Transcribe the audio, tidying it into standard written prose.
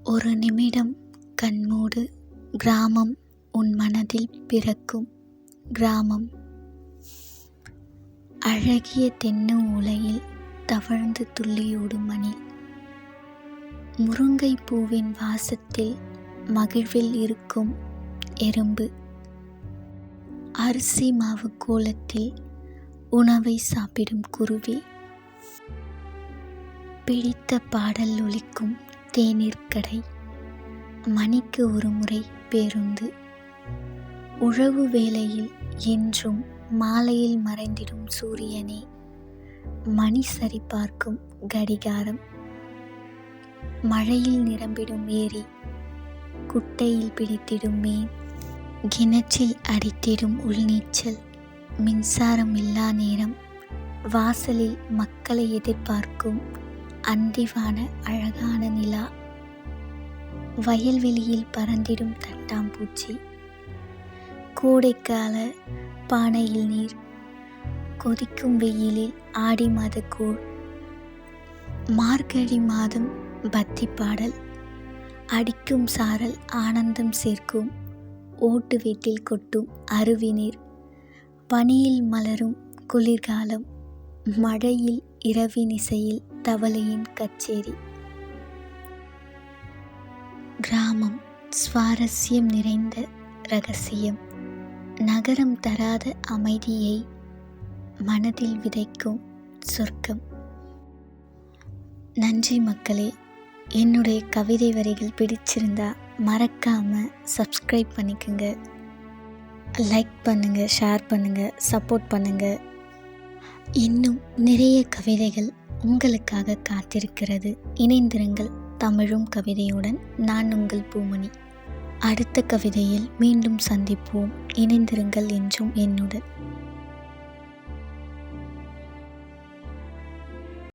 ஒரு நிமிடம் கண்மூடு, கிராமம் உன் மனதில் பிறக்கும். கிராமம் அழகிய தென்னை ஓலையில் தவழ்ந்து துள்ளியோடும் மணி, முருங்கை பூவின் வாசத்தில் மகிழ்வில் இருக்கும் எறும்பு, அரிசி மாவு கோலத்தில் உணவை சாப்பிடும் குருவி, பிடித்த பாடல் ஒலிக்கும் தேநீர் கடை, மணிக்கு ஒரு முறை பேருந்து, உழவு வேளையில் என்றும் மாலையில் மறைந்திடும் சூரியனே, மணி சரி பார்க்கும் கடிகாரம், மழையில் நிரம்பிடும் ஏரி, குட்டையில் பிடித்திடும் மீன், கிணற்றில் அடித்திடும் உள்நீச்சல், மின்சாரம் இல்லா நேரம், வாசலில் மக்களை எதிர்பார்க்கும் அந்திவான அழகான நிலா, வயல்வெளியில் பறந்திடும் தட்டாம்பூச்சி, கோடைக்கால பானையில் நீர், கொதிக்கும் வெயிலில் ஆடி மாத கூழ், மார்கழி மாதம் பக்தி பாடல், அடிக்கும் சாரல் ஆனந்தம் சேர்க்கும் ஓட்டு வீட்டில் கொட்டும் அருவி நீர், பனியில் மலரும் குளிர்காலம், மழையில் இரவின் இசையில் தவளையின் கச்சேரி. கிராமம் சுவாரஸ்யம் நிறைந்த இரகசியம், நகரம் தராத அமைதியை மனதில் விதைக்கும் சொர்க்கம். நன்றி மக்களே. என்னுடைய கவிதை வரிகள் பிடிச்சிருந்தா மறக்காமல் சப்ஸ்கிரைப் பண்ணிக்கோங்க, லைக் பண்ணுங்கள், ஷேர் பண்ணுங்கள், சப்போர்ட் பண்ணுங்கள். இன்னும் நிறைய கவிதைகள் உங்களுக்காக காத்திருக்கிறது. இணைந்திருங்கள் தமிழும் கவிதையுடன். நான் உங்கள் பூமணி. அடுத்த கவிதையில் மீண்டும் சந்திப்போம். இணைந்திருங்கள் என்றும் என்னுடன்.